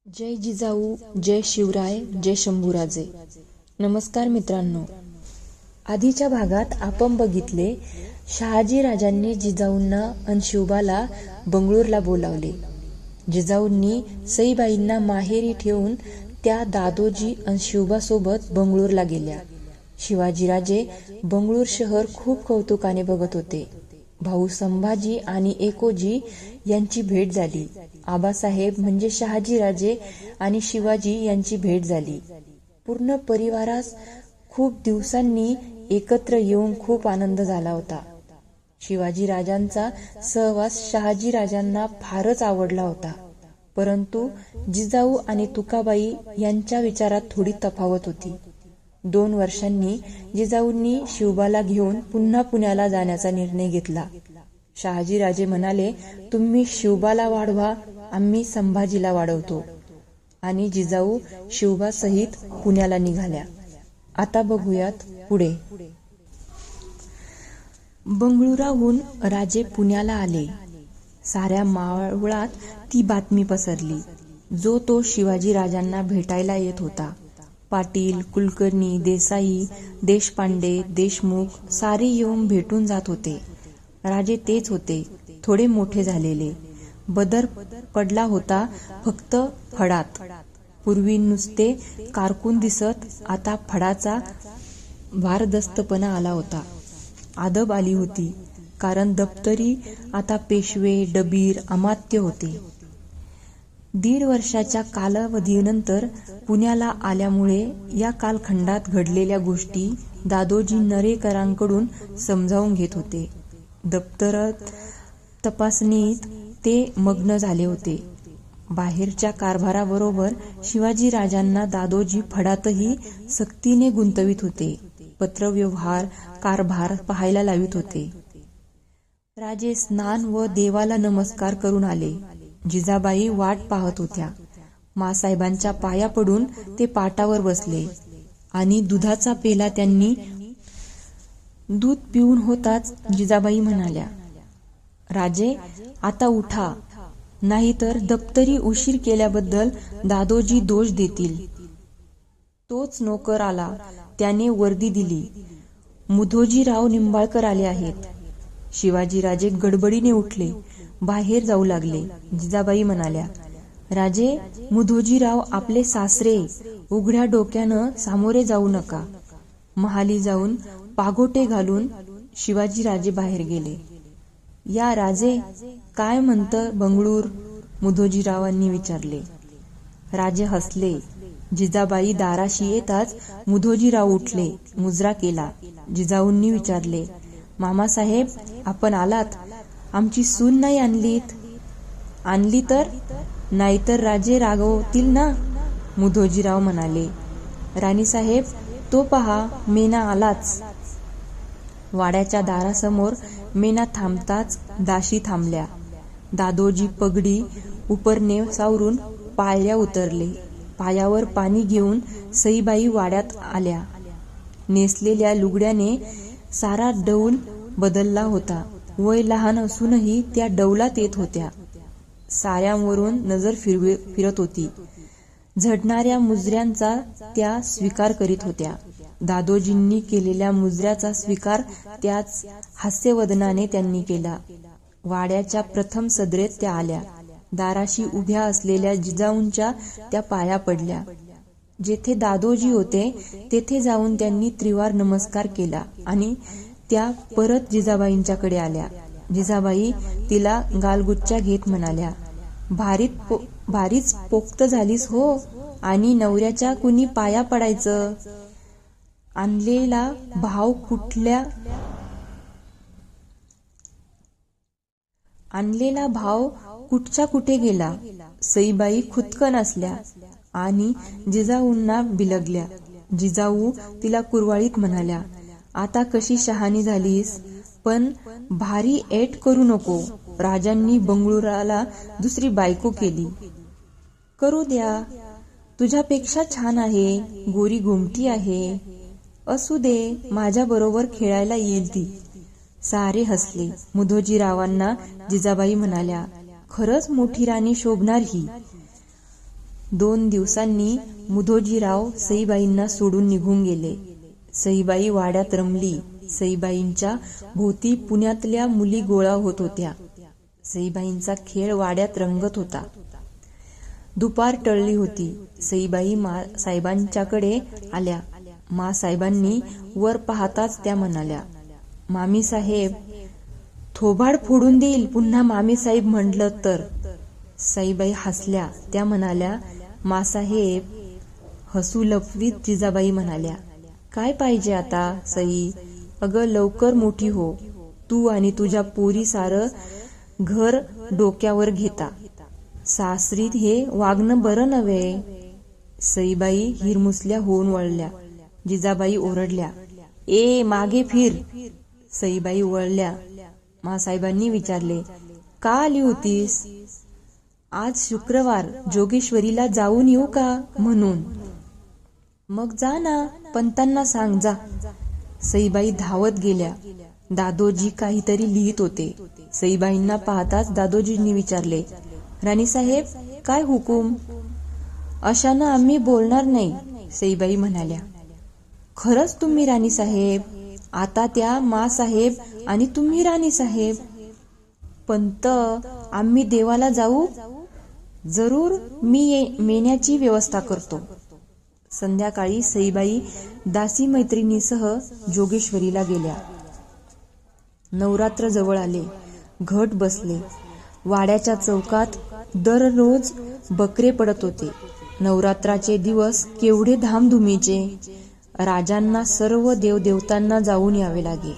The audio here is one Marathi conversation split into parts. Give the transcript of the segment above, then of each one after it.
जय जिजाऊ, जय शिवराय, जय शंभूराजे. नमस्कार मित्रांनो. आधीच्या भागात आपण बघितले शहाजी राजांनी जिजाऊंना आणि शिवबाला बंगळूरला बोलावले. जिजाऊंनी सईबाईंना माहेरी ठेवून त्या दादोजी आणि शिवबासोबत बंगळूरला गेल्या. शिवाजीराजे बंगळूर शहर खूप कौतुकाने बघत होते. भाऊ संभाजी आणि एकोजी यांची भेट झाली. आबासाहेब म्हणजे शहाजीराजे आणि शिवाजी यांची भेट झाली. पूर्ण परिवारास खूप दिवसांनी एकत्र येऊन खूप आनंद झाला होता. शिवाजीराजांचा सहवास शहाजीराजांना फारच आवडला होता. परंतु जिजाऊ आणि तुकाबाई यांच्या विचारात थोडी तफावत होती. 2 वर्षांनी जिजाऊंनी शिवबाला घेऊन पुन्हा पुण्याला जाण्याचा निर्णय घेतला. शहाजीराजे म्हणाले, तुम्ही शिवबाला वाढवा, आम्ही संभाजीला वाढवतो. आणि जिजाऊ शिवबा सहित पुण्याला निघाल्या. आता बघूयात पुढे. बंगळुराहून राजे पुण्याला आले. साऱ्या मावळात ती बातमी पसरली. जो तो शिवाजीराजांना भेटायला येत होता. पाटील, कुलकर्णी, देसाई, देशपांडे, देशमुख सारे येऊन भेटून जात होते. राजे तेच होते, थोडे मोठे झालेले. बदर पडला होता फक्त फडात. पूर्वी नुसते कारकून दिसत, आता फडाचा भारदस्तपणा आला होता. आदब आली होती, कारण दप्तरी आता पेशवे, डबीर, अमात्य होते. 1.5 वर्षाच्या कालावधीनंतर पुण्याला आल्यामुळे या कालखंडात घडलेल्या गोष्टी दादोजी नरेकरांकडून समजावून घेत होते. दप्तर तपासणीत ते मग्न झाले होते. बाहेरच्या कारभाराबरोबर शिवाजीराजांना दादोजी फडातही सक्तीने गुंतवित होते. पत्रव्यवहार, कारभार पाहायला लावित होते. राजे स्नान व देवाला नमस्कार करून आले. जिजाबाई वाट पाहत होत्या. मासाहेबांच्या पाया पडून ते पाटावर बसले आणि दुधाचा पेला त्यांनी दूध पिऊन होताच जिजाबाई म्हणाल्या, राजे आता उठा, नाहीतर दप्तरी उशीर केल्याबद्दल दादोजी दोष देतील. तोच नोकर आला, त्याने वर्दी दिली. मुधोजीराव निंबाळकर आले आहेत. शिवाजीराजे गडबडीने उठले, बाहेर जाऊ लागले. जिजाबाई म्हणाल्या, राजे, मुधोजीराव आपले सासरे, उघड्या डोक्यानं सामोरे जाऊ नका. महाली जाऊन पागोटे घालून शिवाजीराजे बाहेर गेले. या राजे, काय म्हणतं बंगळूर? मुधोजीरावांनी विचारले. राजे हसले. जिजाबाई दाराशी येताच मुधोजीराव उठले, मुजरा केला. जिजाऊंनी विचारले, मामासाहेब आपण आलात, आमची सून नाही आणलीत? आणली तर? नाहीतर राजे रागवतील ना? मुधोजीराव म्हणाले, राणीसाहेब तो पहा, मेना आलाच. वाड्याच्या दारासमोर मेना थांबताच दाशी थांबल्या. दादोजी पगडी उपरणे सावरून पायऱ्या उतरले. पायावर पाणी घेऊन सईबाई वाड्यात आल्या. नेसलेल्या लुगड्याने सारा डौल बदलला होता. वय लहान असूनही त्या डौलात येत होत्या. साऱ्यांवरून नजर फिरत होती. झडणाऱ्या मुजऱ्यांचा त्या स्वीकार करीत होत्या. दादोजींनी केलेल्या मुजऱ्याचा स्वीकार त्याच हास्यवदनाने त्यांनी केला. वाड्याच्या प्रथम सदरेत त्या आल्या. दाराशी उभ्या असलेल्या जिजाऊंच्या त्या पाया पडल्या. जेथे दादोजी होते तेथे जाऊन त्यांनी त्रिवार नमस्कार केला आणि त्या परत जिजाबाईंच्याकडे आल्या. जिजाबाई तिला गालगुच्च्या घेत म्हणाल्या, भारीच पोक्त झालीस हो, आणि नवऱ्याच्या कुणी पाया पडायचं? आणलेला भाव कुठच्या कुठे गेला? सईबाई खुदकन असल्या आणि जिजाऊंना बिलगल्या. जिजाऊ तिला कुरवाळीत म्हणाल्या, आता कशी शहाणी झालीस, पण भारी ऐट करू नको. राजांनी बंगळुराला दुसरी बायको केली. करू द्या, तुझ्यापेक्षा छान आहे, गोरी गोमटी आहे. असू दे, माझ्या बरोबर खेळायला येईल ती. सारे हसले. मुधोजीरावांना जिजाबाई म्हणाल्या, खरंच मोठी राणी शोभणार ही. 2 दिवसांनी मुधोजीराव सईबाईंना सोडून निघून गेले. सईबाई वाड्यात रमली. सईबाईंच्या भोवती पुण्यातल्या मुली गोळा होत होत्या. सईबाईंचा खेळ वाड्यात रंगत होता. दुपार टळली होती. सईबाई साहेबांच्याकडे आल्या. साहेबांनी वर पाहताच त्या म्हणाल्या, मामी साहेब. थोबाड फोडून देईल पुन्हा मामी साहेब म्हटलं तर. सईबाई हसल्या. त्या म्हणाल्या, मासाहेब. हसू लपवीत जिजाबाई म्हणाल्या, काय पाहिजे आता सई? अगं लवकर मोठी हो. तू आणि तुझ्या पोरी सारं घर डोक्यावर घेता. सासरीत हे वागणं बरं नव्हे. सईबाई हिरमुसल्या होऊन वळल्या. जिजाबाई ओरडल्या, ए मागे फिर. सईबाई वळल्या. मासाहेबांनी विचारले, का आली होतीस? आज शुक्रवार, जोगेश्वरीला जाऊन येऊ का म्हणून. मग जा ना, पंतांना सांग जा. सईबाई धावत गेल्या. दादोजी काहीतरी लिहित होते. सईबाईंना पाहताच दादोजींनी विचारले, राणीसाहेब काय हुकूम? अशानं आम्ही बोलणार नाही. सईबाई म्हणाल्या, खरंच तुम्ही राणीसाहेब? आता त्या मासाहेब आणि तुम्ही राणीसाहेब. पंत, आम्ही देवाला जाऊ? जरूर, मी मेण्याची व्यवस्था करतो. संध्याकाळी सईबाई दासी मैत्रिणीसह जोगेश्वरीला गेल्या. नवरात्र जवळ आले. घट बसले. वाड्याच्या चौकात दररोज बकरे पडत होते. नवरात्राचे दिवस केवढे धामधुमीचे. राजांना सर्व देवदेवतांना जाऊन यावे लागे.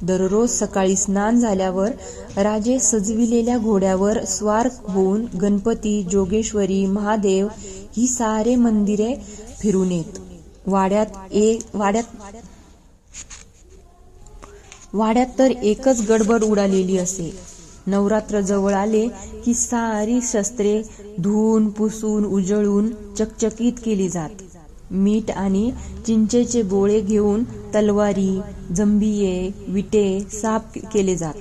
दररोज सकाळी स्नान झाल्यावर राजे सजविलेल्या घोड्यावर स्वार होऊन गणपती, जोगेश्वरी, महादेव ही सारे मंदिरे फिरून येत. वाड्यात तर एकच गडबड उडालेली असे. नवरात्र जवळ आले की सारी शस्त्रे धुवून पुसून उजळून चकचकीत केली जात. मीठ आणि चिंचेचे बोळे घेऊन तलवारी, जंबिये, विटे साफ केले जात.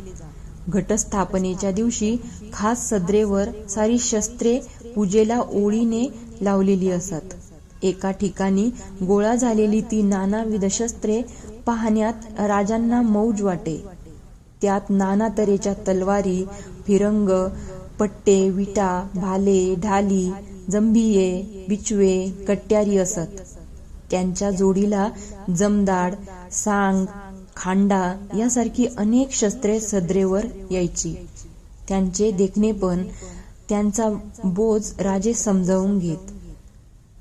घटस्थापनेच्या दिवशी खास सदरेवर सारी शस्त्रे पूजेला ओळीने लावलेली असत. एका ठिकाणी गोळा झालेली ती नानाविध शस्त्रे पाहण्यात राजांना मौज वाटे. त्यात नाना तऱ्हेच्या तलवारी, फिरंग, पट्टे, विटा, भाले, ढाली, जंबिये, बिचवे, कट्यारी असत. त्यांच्या जोडीला जमदाड, सांग, खांडा यासारखी अनेक शस्त्रे सदरेवर यायची. त्यांचे देखणेपण, त्यांचा बोज राजे समजावून घेत.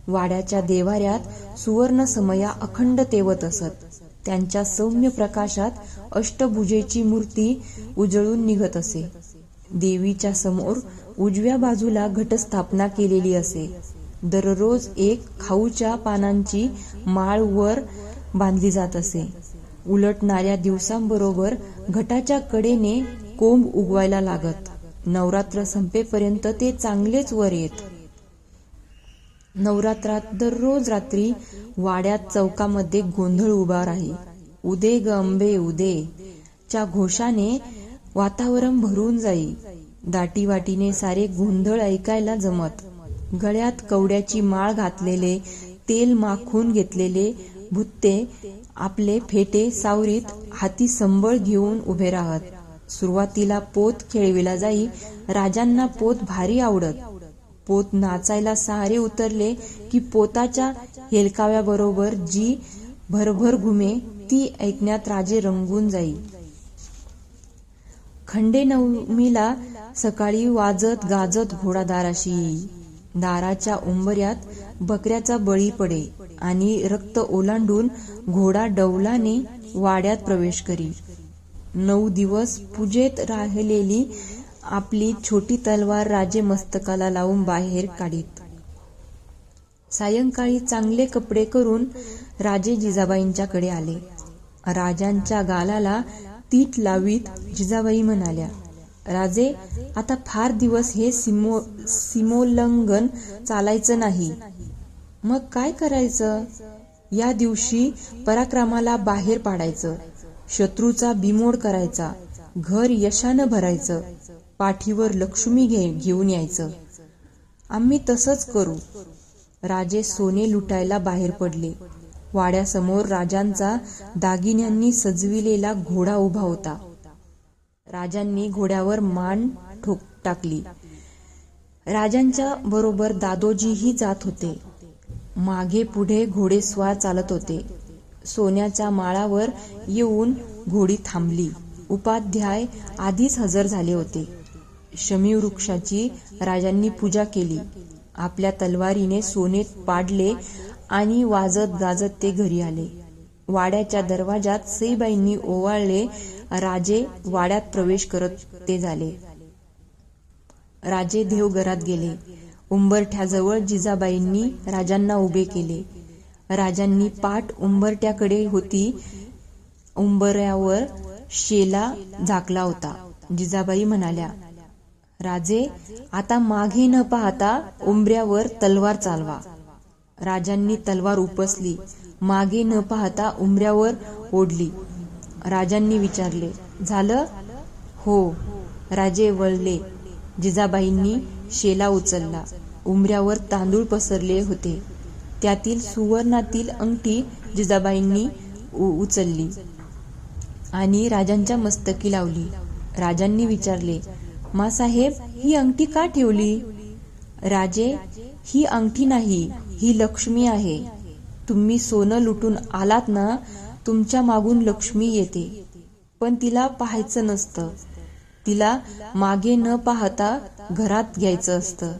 वाड्याच्या देवाऱ्यात सुवर्ण समया अखंड तेवत असत. त्यांच्या सौम्य प्रकाशात अष्टभुजेची मूर्ती उजळून निघत असे. देवीच्या समोर उजव्या बाजूला घटस्थापना केलेली असे. दररोज एक खाऊच्या पानांची माळ वर बांधली जात असे. उलटणाऱ्या दिवसांबरोबर घटाच्या कडेने कोंब उगवायला लागत. नवरात्र संपेपर्यंत ते चांगलेच वर येत. नवरात्रात दररोज रात्री वाड्यात चौकामध्ये गोंधळ उभा राही. उदे ग अंबे उदे च्या घोषाने वातावरण भरून जाई. दाटीवाटीने सारे गोंधळ ऐकायला जमत. गळ्यात कवड्याची माळ घातलेले, तेल माखून घेतलेले भुत्ते आपले फेटे सावरीत हाती संबळ घेऊन उभे राहत. सुरुवातीला पोत खेळविला जाई. राजांना पोत भारी आवडत. पोत नाचायला सारे उतरले की पोताच्या हेलकाव्याबरोबर जी भरभर घुमे ती ऐकण्यात राजे रंगून जाई. खंडे नवमीला सकाळी वाजत गाजत घोडा दाराशी येई. दाराच्या उंबऱ्यात बकऱ्याचा बळी पडे आणि रक्त ओलांडून घोडा डौलाने वाड्यात प्रवेश करी. 9 दिवस पूजेत राहिलेली आपली छोटी तलवार राजे मस्तकाला लावून बाहेर काढीत. सायंकाळी चांगले कपडे करून राजे जिजाबाईंच्याकडे आले. राजांच्या गालाला तीट लावीत जिजाबाई म्हणाल्या, राजे, आता फार दिवस हे सीमोल्लंघन चालायचं नाही. मग काय करायचं? या दिवशी पराक्रमाला बाहेर पाडायचं. शत्रूचा बिमोड करायचा. घर यशानं भरायचं. पाठीवर लक्ष्मी घेऊन यायचं. आम्ही तसंच करू. राजे सोने लुटायला बाहेर पडले. वाड्यासमोर राजांचा दागिन्यांनी सजविलेला घोडा उभा होता. राजांनी घोड्यावर मान टाकली. राजांच्या बरोबर दादोजीही जात होते. मागे पुढे घोडेस्वार चालत होते. सोन्याच्या माळावर येऊन घोडी थांबली. उपाध्याय आधीच हजर झाले होते. शमी वृक्षाची राजांनी पूजा केली. आपल्या तलवारीने सोने पाडले आणि वाजत गाजत ते घरी आले. वाड्याच्या दरवाजात सईबाईंनी ओवाळले. राजे वाड्यात प्रवेश करत ते झाले. राजे देवघरात गेले. उंबरठ्याजवळ जिजाबाईंनी राजांना उभे केले. राजांनी पाठ उंबरठ्याकडे होती. उंबऱ्यावर शेला झाकला होता. जिजाबाई म्हणाल्या, राजे, आता मागे न पाहता उंबऱ्यावर तलवार चालवा. राजांनी तलवार उपसली. मागे न पाहता उंबऱ्यावर ओढली. राजांनी विचारले, झालं? हो. राजे वळले. जिजाबाईंनी शेला उचलला. उंबऱ्यावर तांदूळ पसरले होते. त्यातील सुवर्णातील अंगठी जिजाबाईंनी उचलली आणि राजांच्या मस्तकी लावली. राजांनी विचारले, मासाहेब, ही अंगठी का ठेवली? राजे, ही अंगठी नाही, ही लक्ष्मी आहे. तुम्ही सोनं लुटून आलात ना, तुमच्या मागून लक्ष्मी येते. पण तिला पाहायचं नसतं. तिला मागे न पाहता घरात घ्यायचं असतं.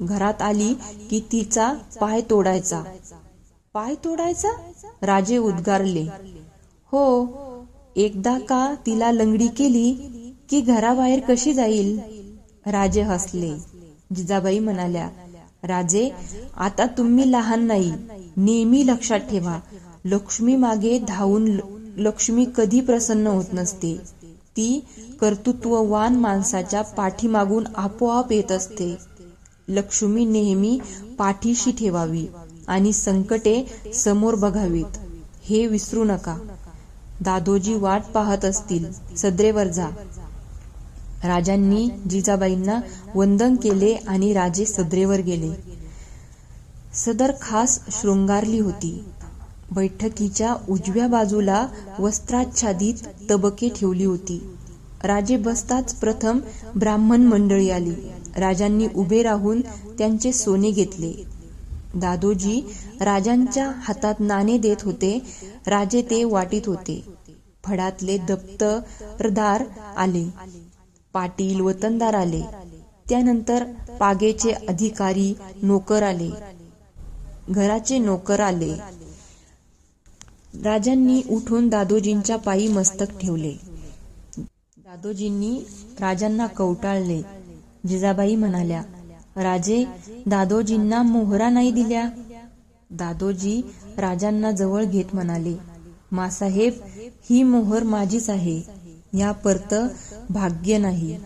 घरात आली की तिचा पाय तोडायचा. पाय तोडायचा? राजे उद्गारले. हो. एकदा का तिला लंगडी केली की घराबाहेर कशी जाईल? राजे हसले. जिजाबाई म्हणाल्या, राजे, आता तुम्ही लहान नाही. नेहमी लक्षात ठेवा, लक्ष्मी मागे धावून लक्ष्मी कधी प्रसन्न होत नसते. ती कर्तृत्ववान माणसाच्या पाठीमागून आपोआप येत असते. लक्ष्मी नेहमी पाठीशी ठेवावी आणि संकटे समोर बघावीत, हे विसरू नका. दादोजी वाट पाहत असतील. सदरेवर जा. राजांनी जिजाबाईंना वंदन केले आणि राजे सदरेवर गेले. सदर खास शृंगारली होती. बैठकीच्या उजव्या बाजूला वस्त्राच्छादित तबके ठेवली होती. राजे बसताच प्रथम ब्राह्मण मंडळी आली. राजांनी उभे राहून त्यांचे सोने घेतले. दादोजी राजांच्या हातात नाणे देत होते. राजे ते वाटीत होते. फडातले दप्तरदार आले. पाटील वतनदार आले. त्यानंतर पागेचे अधिकारी, नोकर आले. घराचे नोकर आले. राजांनी उठून दादोजींच्या पायी मस्तक ठेवले. दादोजींनी राजांना कवटाळले. जिजाबाई म्हणाल्या, राजे, दादोजींना मोहरा नाही दिल्या. दादोजी राजांना जवळ घेत म्हणाले, मासाहेब, ही मोहर माझीच आहे. या परत भाग्य नाही.